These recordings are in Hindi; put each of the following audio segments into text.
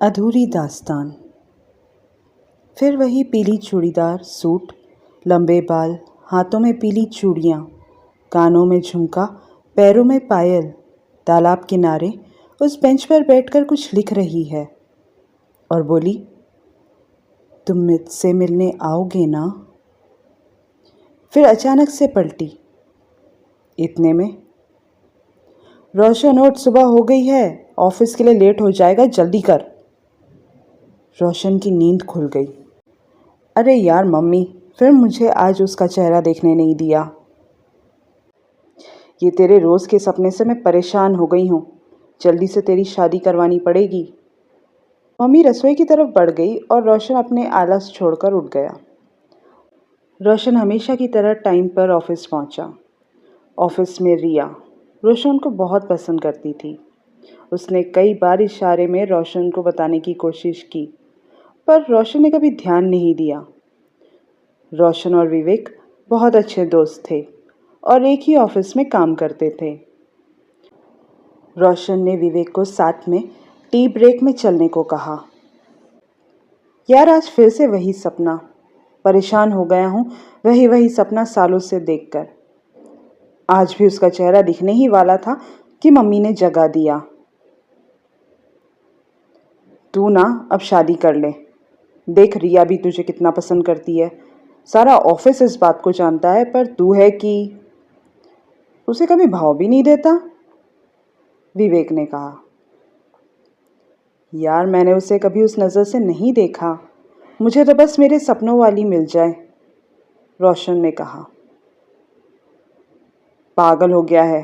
अधूरी दास्तान। फिर वही पीली चूड़ीदार सूट, लंबे बाल, हाथों में पीली चूड़ियाँ, कानों में झुमका, पैरों में पायल, तालाब किनारे उस बेंच पर बैठकर कुछ लिख रही है और बोली, तुम मुझसे मिलने आओगे ना? फिर अचानक से पलटी। इतने में, रोशन उठ, सुबह हो गई है, ऑफिस के लिए लेट हो जाएगा, जल्दी कर। रोशन की नींद खुल गई। अरे यार मम्मी, फिर मुझे आज उसका चेहरा देखने नहीं दिया। ये तेरे रोज़ के सपने से मैं परेशान हो गई हूँ। जल्दी से तेरी शादी करवानी पड़ेगी। मम्मी रसोई की तरफ बढ़ गई और रोशन अपने आलस छोड़कर उठ गया। रोशन हमेशा की तरह टाइम पर ऑफिस पहुँचा। ऑफिस में रिया रोशन को बहुत पसंद करती थी। उसने कई बार इशारे में रोशन को बताने की कोशिश की, पर रोशन ने कभी ध्यान नहीं दिया। रोशन और विवेक बहुत अच्छे दोस्त थे और एक ही ऑफिस में काम करते थे। रोशन ने विवेक को साथ में टी ब्रेक में चलने को कहा। यार आज फिर से वही सपना, परेशान हो गया हूँ वही वही सपना सालों से देखकर। आज भी उसका चेहरा दिखने ही वाला था कि मम्मी ने जगा दिया। तू ना अब शादी कर ले। देख रिया भी तुझे कितना पसंद करती है। सारा ऑफिस इस बात को जानता है, पर तू है कि उसे कभी भाव भी नहीं देता। विवेक ने कहा। यार मैंने उसे कभी उस नज़र से नहीं देखा। मुझे तो बस मेरे सपनों वाली मिल जाए, रोशन ने कहा। पागल हो गया है,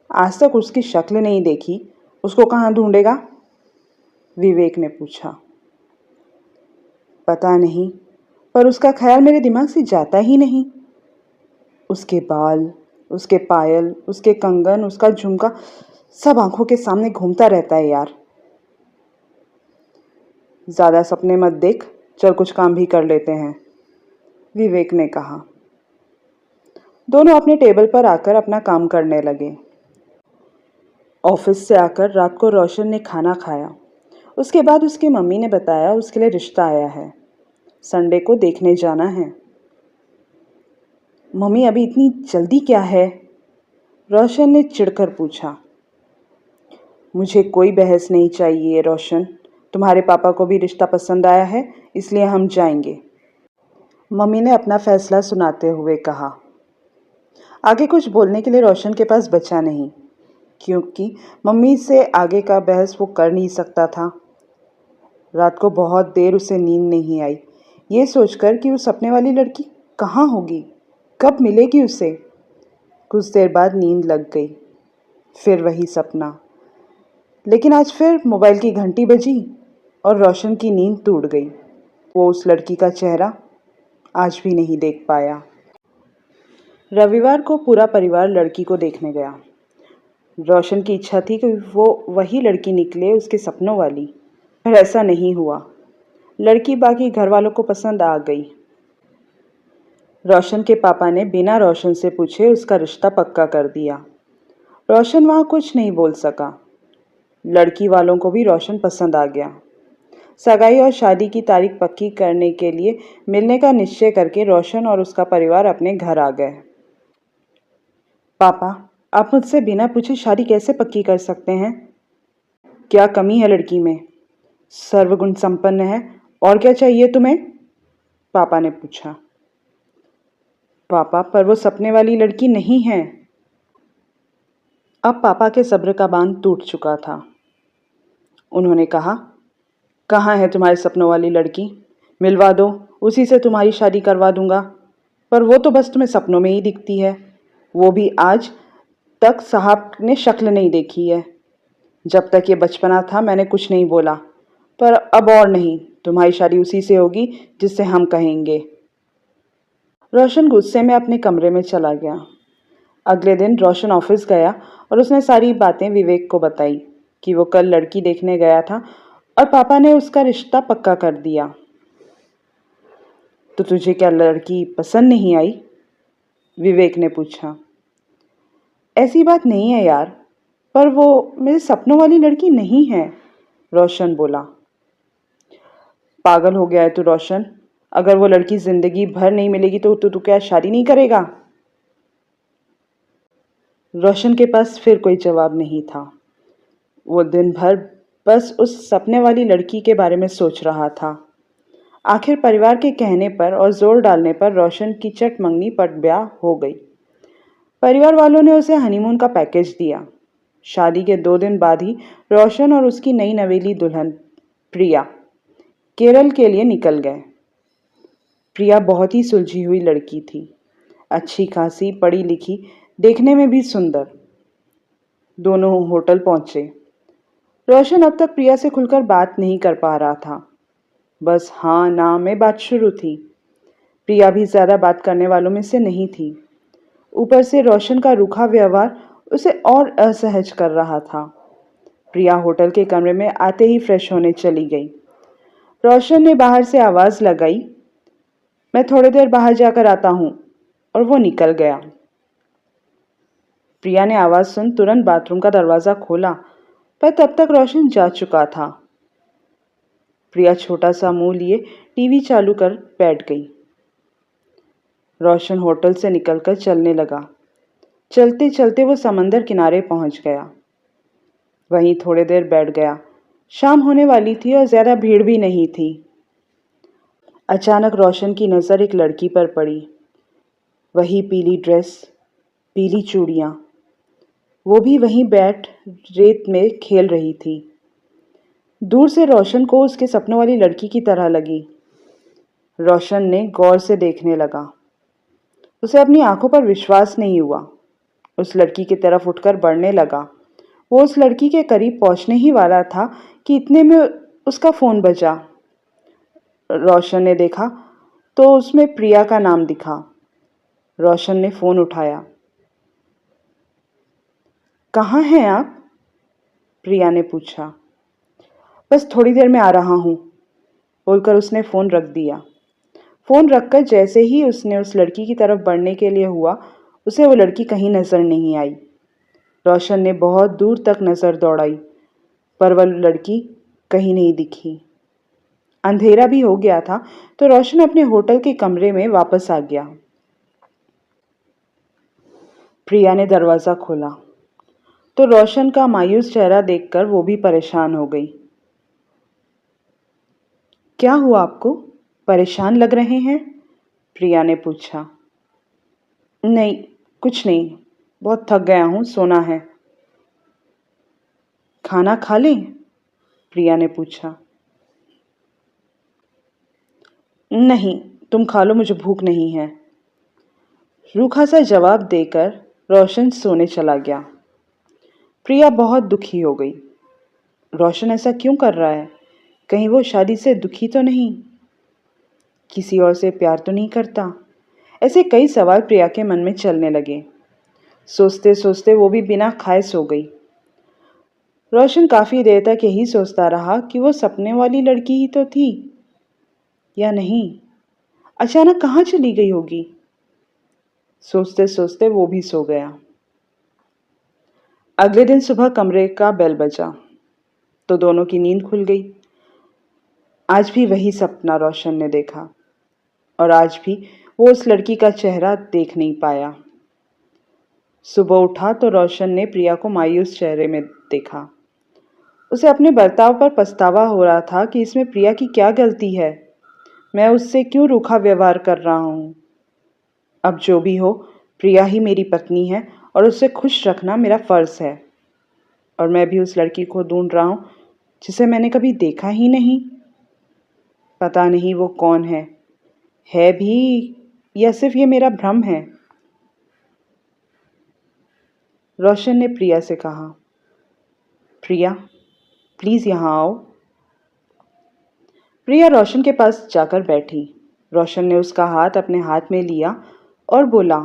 आज तक उसकी शक्ल नहीं देखी, उसको कहाँ ढूंढेगा? विवेक ने पूछा। पता नहीं, पर उसका ख्याल मेरे दिमाग से जाता ही नहीं। उसके बाल, उसके पायल, उसके कंगन, उसका झुमका सब आंखों के सामने घूमता रहता है यार। ज़्यादा सपने मत देख, चल कुछ काम भी कर लेते हैं, विवेक ने कहा। दोनों अपने टेबल पर आकर अपना काम करने लगे। ऑफिस से आकर रात को रोशन ने खाना खाया। उसके बाद उसकी मम्मी ने बताया उसके लिए रिश्ता आया है, संडे को देखने जाना है। मम्मी अभी इतनी जल्दी क्या है? रोशन ने चिढ़कर पूछा। मुझे कोई बहस नहीं चाहिए रोशन, तुम्हारे पापा को भी रिश्ता पसंद आया है, इसलिए हम जाएंगे, मम्मी ने अपना फैसला सुनाते हुए कहा। आगे कुछ बोलने के लिए रोशन के पास बचा नहीं, क्योंकि मम्मी से आगे का बहस वो कर नहीं सकता था। रात को बहुत देर उसे नींद नहीं आई, ये सोचकर कि उस सपने वाली लड़की कहाँ होगी, कब मिलेगी उसे। कुछ देर बाद नींद लग गई। फिर वही सपना, लेकिन आज फिर मोबाइल की घंटी बजी और रोशन की नींद टूट गई। वो उस लड़की का चेहरा आज भी नहीं देख पाया। रविवार को पूरा परिवार लड़की को देखने गया। रोशन की इच्छा थी कि वो वही लड़की निकले, उसके सपनों वाली, पर ऐसा नहीं हुआ। लड़की बाकी घर वालों को पसंद आ गई। रोशन के पापा ने बिना रोशन से पूछे उसका रिश्ता पक्का कर दिया। रोशन वहाँ कुछ नहीं बोल सका। लड़की वालों को भी रोशन पसंद आ गया। सगाई और शादी की तारीख पक्की करने के लिए मिलने का निश्चय करके रोशन और उसका परिवार अपने घर आ गए। पापा, आप मुझसे बिना पूछे शादी कैसे पक्की कर सकते हैं? क्या कमी है लड़की में? सर्वगुण संपन्न है, और क्या चाहिए तुम्हें? पापा ने पूछा। पापा, पर वो सपने वाली लड़की नहीं है। अब पापा के सब्र का बांध टूट चुका था। उन्होंने कहा, कहाँ है तुम्हारे सपनों वाली लड़की? मिलवा दो, उसी से तुम्हारी शादी करवा दूंगा। पर वो तो बस तुम्हें सपनों में ही दिखती है, वो भी आज तक साहब ने शक्ल नहीं देखी है। जब तक ये बचपना था मैंने कुछ नहीं बोला, पर अब और नहीं, तुम्हारी शादी उसी से होगी जिससे हम कहेंगे। रोशन गुस्से में अपने कमरे में चला गया। अगले दिन रोशन ऑफिस गया और उसने सारी बातें विवेक को बताई कि वो कल लड़की देखने गया था और पापा ने उसका रिश्ता पक्का कर दिया। तो तुझे क्या लड़की पसंद नहीं आई? विवेक ने पूछा। ऐसी बात नहीं है यार, पर वो मेरे सपनों वाली लड़की नहीं है, रोशन बोला। पागल हो गया है तू रोशन। अगर वो लड़की जिंदगी भर नहीं मिलेगी तो तू क्या शादी नहीं करेगा? रोशन के पास फिर कोई जवाब नहीं था। वो दिन भर बस उस सपने वाली लड़की के बारे में सोच रहा था। आखिर परिवार के कहने पर और जोर डालने पर रोशन की चट मंगनी पट ब्याह हो गई। परिवार वालों ने उसे हनीमून का पैकेज दिया। शादी के 2 दिन बाद ही रोशन और उसकी नई नवेली दुल्हन प्रिया केरल के लिए निकल गए। प्रिया बहुत ही सुलझी हुई लड़की थी, अच्छी खासी पढ़ी लिखी, देखने में भी सुंदर। दोनों होटल पहुंचे। रोशन अब तक प्रिया से खुलकर बात नहीं कर पा रहा था, बस हाँ ना में बात शुरू थी। प्रिया भी ज्यादा बात करने वालों में से नहीं थी। ऊपर से रोशन का रूखा व्यवहार उसे और असहज कर रहा था। प्रिया होटल के कमरे में आते ही फ्रेश होने चली गई। रोशन ने बाहर से आवाज लगाई, मैं थोड़ी देर बाहर जाकर आता हूं, और वो निकल गया। प्रिया ने आवाज सुन तुरंत बाथरूम का दरवाजा खोला, पर तब तक रोशन जा चुका था। प्रिया छोटा सा मुंह लिए टीवी चालू कर बैठ गई। रोशन होटल से निकलकर चलने लगा। चलते चलते वो समंदर किनारे पहुंच गया। वहीं थोड़ी देर बैठ गया। शाम होने वाली थी और ज्यादा भीड़ भी नहीं थी। अचानक रोशन की नजर एक लड़की पर पड़ी। वही पीली ड्रेस, पीली चूड़ियां, वो भी वहीं बैठ रेत में खेल रही थी। दूर से रोशन को उसके सपनों वाली लड़की की तरह लगी। रोशन ने गौर से देखने लगा। उसे अपनी आंखों पर विश्वास नहीं हुआ। उस लड़की की तरफ उठकर बढ़ने लगा। वो उस लड़की के करीब पहुंचने ही वाला था कि इतने में उसका फोन बजा। रोशन ने देखा तो उसमें प्रिया का नाम दिखा। रोशन ने फोन उठाया। कहाँ हैं आप? प्रिया ने पूछा। बस थोड़ी देर में आ रहा हूं, बोलकर उसने फोन रख दिया। फोन रखकर जैसे ही उसने उस लड़की की तरफ बढ़ने के लिए हुआ, उसे वो लड़की कहीं नजर नहीं आई। रोशन ने बहुत दूर तक नजर दौड़ाई, पर वह लड़की कहीं नहीं दिखी। अंधेरा भी हो गया था तो रोशन अपने होटल के कमरे में वापस आ गया। प्रिया ने दरवाजा खोला तो रोशन का मायूस चेहरा देखकर वो भी परेशान हो गई। क्या हुआ आपको? परेशान लग रहे हैं? प्रिया ने पूछा। नहीं, कुछ नहीं, बहुत थक गया हूं, सोना है। खाना खा लें? प्रिया ने पूछा। नहीं, तुम खा लो, मुझे भूख नहीं है। रूखा सा जवाब देकर रोशन सोने चला गया। प्रिया बहुत दुखी हो गई। रोशन ऐसा क्यों कर रहा है? कहीं वो शादी से दुखी तो नहीं? किसी और से प्यार तो नहीं करता? ऐसे कई सवाल प्रिया के मन में चलने लगे। सोचते सोचते वो भी बिना खाए सो गई। रोशन काफी देर तक यही सोचता रहा कि वो सपने वाली लड़की ही तो थी या नहीं। अचानक कहाँ चली गई होगी? सोचते सोचते वो भी सो गया। अगले दिन सुबह कमरे का बेल बजा तो दोनों की नींद खुल गई। आज भी वही सपना रोशन ने देखा, और आज भी वो उस लड़की का चेहरा देख नहीं पाया। सुबह उठा तो रोशन ने प्रिया को मायूस चेहरे में देखा। उसे अपने बर्ताव पर पछतावा हो रहा था कि इसमें प्रिया की क्या गलती है। मैं उससे क्यों रूखा व्यवहार कर रहा हूँ? अब जो भी हो, प्रिया ही मेरी पत्नी है और उसे खुश रखना मेरा फर्ज है। और मैं भी उस लड़की को ढूंढ रहा हूँ जिसे मैंने कभी देखा ही नहीं। पता नहीं वो कौन है भी या सिर्फ ये मेरा भ्रम है। रोशन ने प्रिया से कहा। प्रिया, प्लीज यहाँ आओ। प्रिया रोशन के पास जाकर बैठी। रोशन ने उसका हाथ अपने हाथ में लिया और बोला,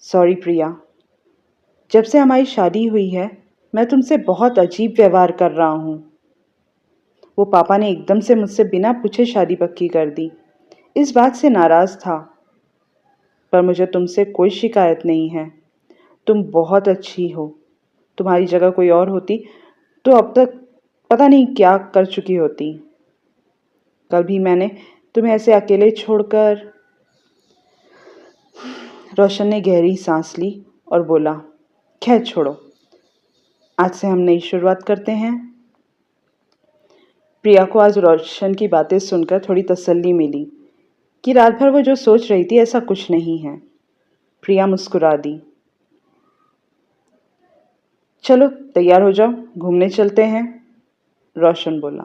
सॉरी प्रिया, जब से हमारी शादी हुई है मैं तुमसे बहुत अजीब व्यवहार कर रहा हूँ। वो पापा ने एकदम से मुझसे बिना पूछे शादी पक्की कर दी। इस बात से नाराज था, पर मुझे तुमसे कोई शिकायत नहीं है। तुम बहुत अच्छी हो। तुम्हारी जगह कोई और होती तो अब तक पता नहीं क्या कर चुकी होती। कल भी मैंने तुम्हें ऐसे अकेले छोड़कर। रोशन ने गहरी सांस ली और बोला, खैर छोड़ो, आज से हम नई शुरुआत करते हैं। प्रिया को आज रोशन की बातें सुनकर थोड़ी तसल्ली मिली कि रात भर वो जो सोच रही थी ऐसा कुछ नहीं है। प्रिया मुस्कुरा दी। चलो तैयार हो जाओ, घूमने चलते हैं, रोशन बोला।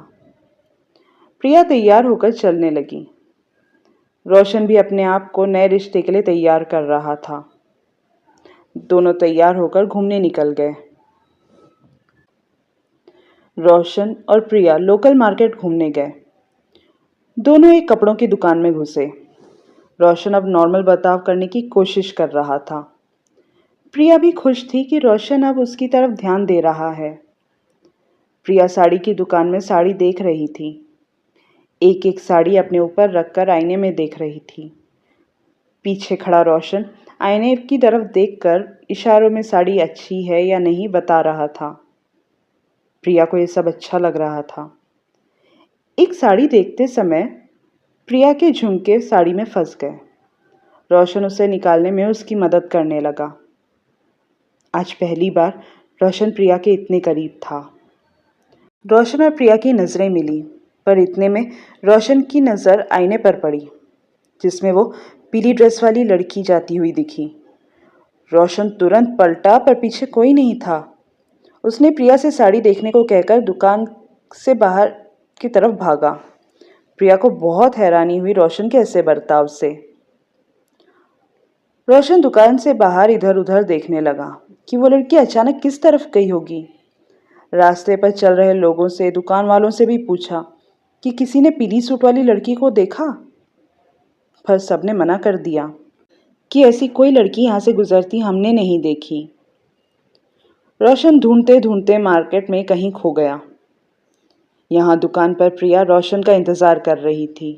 प्रिया तैयार होकर चलने लगी। रोशन भी अपने आप को नए रिश्ते के लिए तैयार कर रहा था। दोनों तैयार होकर घूमने निकल गए। रोशन और प्रिया लोकल मार्केट घूमने गए। दोनों एक कपड़ों की दुकान में घुसे। रोशन अब नॉर्मल बर्ताव करने की कोशिश कर रहा था। प्रिया भी खुश थी कि रोशन अब उसकी तरफ ध्यान दे रहा है। प्रिया साड़ी की दुकान में साड़ी देख रही थी। एक एक साड़ी अपने ऊपर रखकर आईने में देख रही थी। पीछे खड़ा रोशन आईने की तरफ देखकर इशारों में साड़ी अच्छी है या नहीं बता रहा था। प्रिया को यह सब अच्छा लग रहा था। एक साड़ी देखते समय प्रिया के झुमके साड़ी में फंस गए। रोशन उसे निकालने में उसकी मदद करने लगा। आज पहली बार रोशन प्रिया के इतने करीब था। रोशन और प्रिया की नज़रें मिली, पर इतने में रोशन की नज़र आईने पर पड़ी जिसमें वो पीली ड्रेस वाली लड़की जाती हुई दिखी। रोशन तुरंत पलटा, पर पीछे कोई नहीं था। उसने प्रिया से साड़ी देखने को कहकर दुकान से बाहर की तरफ भागा। प्रिया को बहुत हैरानी हुई रोशन के ऐसे बर्ताव से। रोशन दुकान से बाहर इधर उधर देखने लगा कि वो लड़की अचानक किस तरफ गई होगी। रास्ते पर चल रहे लोगों से, दुकान वालों से भी पूछा कि किसी ने पीली सूट वाली लड़की को देखा, पर सबने मना कर दिया कि ऐसी कोई लड़की यहाँ से गुजरती हमने नहीं देखी। रोशन ढूंढते ढूंढते मार्केट में कहीं खो गया। यहाँ दुकान पर प्रिया रोशन का इंतज़ार कर रही थी।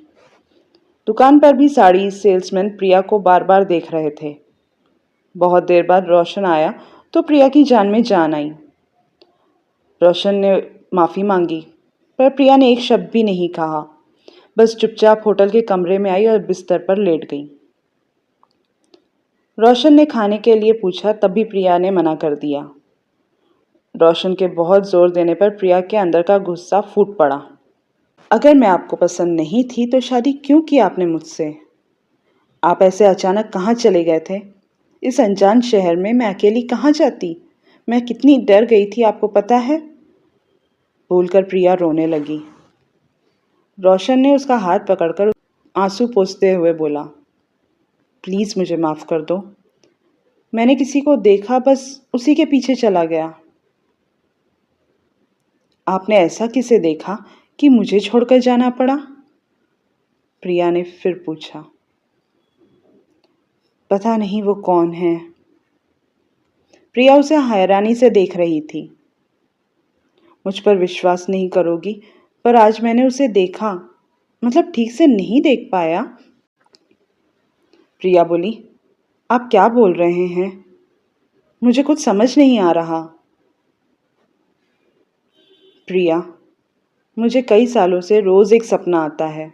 दुकान पर भी साड़ी सेल्समैन प्रिया को बार बार देख रहे थे। बहुत देर बाद रोशन आया तो प्रिया की जान में जान आई। रोशन ने माफ़ी मांगी, पर प्रिया ने एक शब्द भी नहीं कहा, बस चुपचाप होटल के कमरे में आई और बिस्तर पर लेट गई। रोशन ने खाने के लिए पूछा, तब भी प्रिया ने मना कर दिया। रोशन के बहुत ज़ोर देने पर प्रिया के अंदर का गुस्सा फूट पड़ा। अगर मैं आपको पसंद नहीं थी तो शादी क्यों की आपने मुझसे? आप ऐसे अचानक कहाँ चले गए थे? इस अनजान शहर में मैं अकेली कहाँ जाती? मैं कितनी डर गई थी आपको पता है? बोलकर प्रिया रोने लगी। रोशन ने उसका हाथ पकड़कर आंसू पोंछते हुए बोला, प्लीज़ मुझे माफ़ कर दो। मैंने किसी को देखा, बस उसी के पीछे चला गया। आपने ऐसा किसे देखा कि मुझे छोड़कर जाना पड़ा? प्रिया ने फिर पूछा। पता नहीं वो कौन है। प्रिया उसे हैरानी से देख रही थी। मुझ पर विश्वास नहीं करोगी, पर आज मैंने उसे देखा, मतलब ठीक से नहीं देख पाया। प्रिया बोली, आप क्या बोल रहे हैं? मुझे कुछ समझ नहीं आ रहा। प्रिया, मुझे कई सालों से रोज़ एक सपना आता है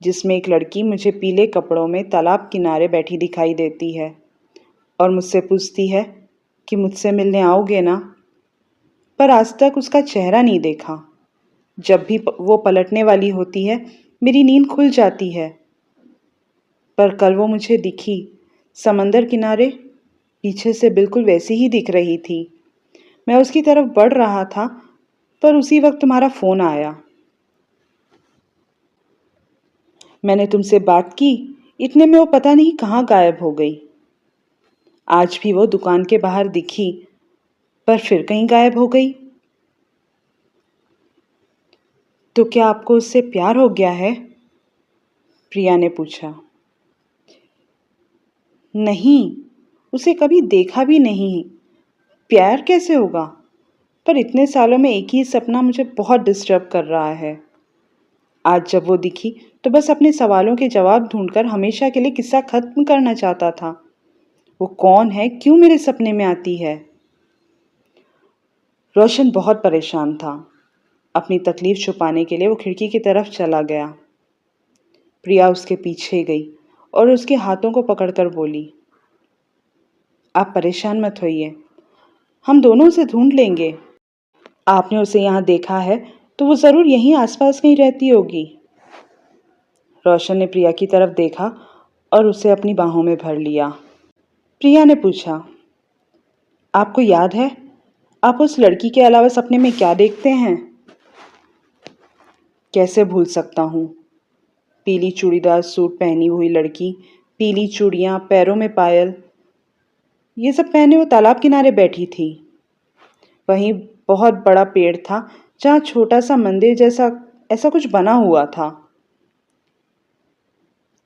जिसमें एक लड़की मुझे पीले कपड़ों में तालाब किनारे बैठी दिखाई देती है और मुझसे पूछती है कि मुझसे मिलने आओगे ना? पर आज तक उसका चेहरा नहीं देखा। जब भी वो पलटने वाली होती है मेरी नींद खुल जाती है। पर कल वो मुझे दिखी, समंदर किनारे, पीछे से बिल्कुल वैसी ही दिख रही थी। मैं उसकी तरफ बढ़ रहा था, पर उसी वक्त तुम्हारा फ़ोन आया। मैंने तुमसे बात की, इतने में वो पता नहीं कहाँ गायब हो गई। आज भी वो दुकान के बाहर दिखी, पर फिर कहीं गायब हो गई। तो क्या आपको उससे प्यार हो गया है? प्रिया ने पूछा। नहीं, उसे कभी देखा भी नहीं। प्यार कैसे होगा? पर इतने सालों में एक ही सपना मुझे बहुत डिस्टर्ब कर रहा है। आज जब वो दिखी तो बस अपने सवालों के जवाब ढूंढकर हमेशा के लिए किस्सा खत्म करना चाहता था। वो कौन है, क्यों मेरे सपने में आती है? रोशन बहुत परेशान था। अपनी तकलीफ छुपाने के लिए वो खिड़की की तरफ चला गया। प्रिया उसके पीछे गई और उसके हाथों को पकड़कर बोली, आप परेशान मत होइए, हम दोनों उसे ढूंढ लेंगे। आपने उसे यहाँ देखा है तो वो ज़रूर यहीं आसपास कहीं रहती होगी। रोशन ने प्रिया की तरफ देखा और उसे अपनी बाहों में भर लिया। प्रिया ने पूछा, आपको याद है आप उस लड़की के अलावा सपने में क्या देखते हैं? कैसे भूल सकता हूँ। पीली चूड़ीदार सूट पहनी हुई लड़की, पीली चूड़ियाँ, पैरों में पायल, ये सब पहने वो तालाब किनारे बैठी थी। वहीं बहुत बड़ा पेड़ था जहाँ छोटा सा मंदिर जैसा ऐसा कुछ बना हुआ था।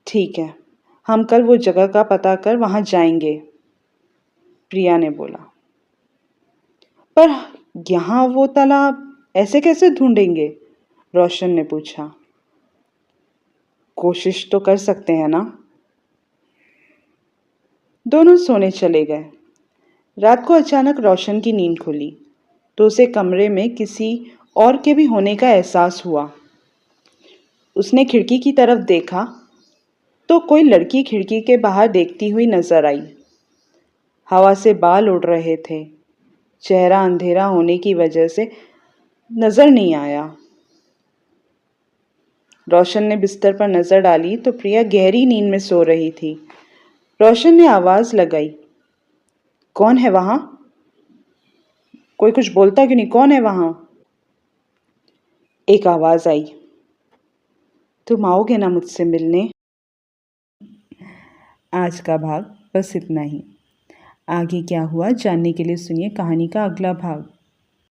ठीक है, हम कल वो जगह का पता कर वहाँ जाएंगे, प्रिया ने बोला। पर यहाँ वो तालाब ऐसे कैसे ढूंढेंगे? रोशन ने पूछा। कोशिश तो कर सकते हैं ना। दोनों सोने चले गए। रात को अचानक रोशन की नींद खुली तो उसे कमरे में किसी और के भी होने का एहसास हुआ। उसने खिड़की की तरफ देखा तो कोई लड़की खिड़की के बाहर देखती हुई नजर आई। हवा से बाल उड़ रहे थे। चेहरा अंधेरा होने की वजह से नजर नहीं आया। रोशन ने बिस्तर पर नजर डाली तो प्रिया गहरी नींद में सो रही थी। रोशन ने आवाज लगाई, कौन है वहां? कोई कुछ बोलता क्यों नहीं? कौन है वहां? एक आवाज आई, तुम आओगे ना मुझसे मिलने? आज का भाग बस इतना ही। आगे क्या हुआ जानने के लिए सुनिए कहानी का अगला भाग।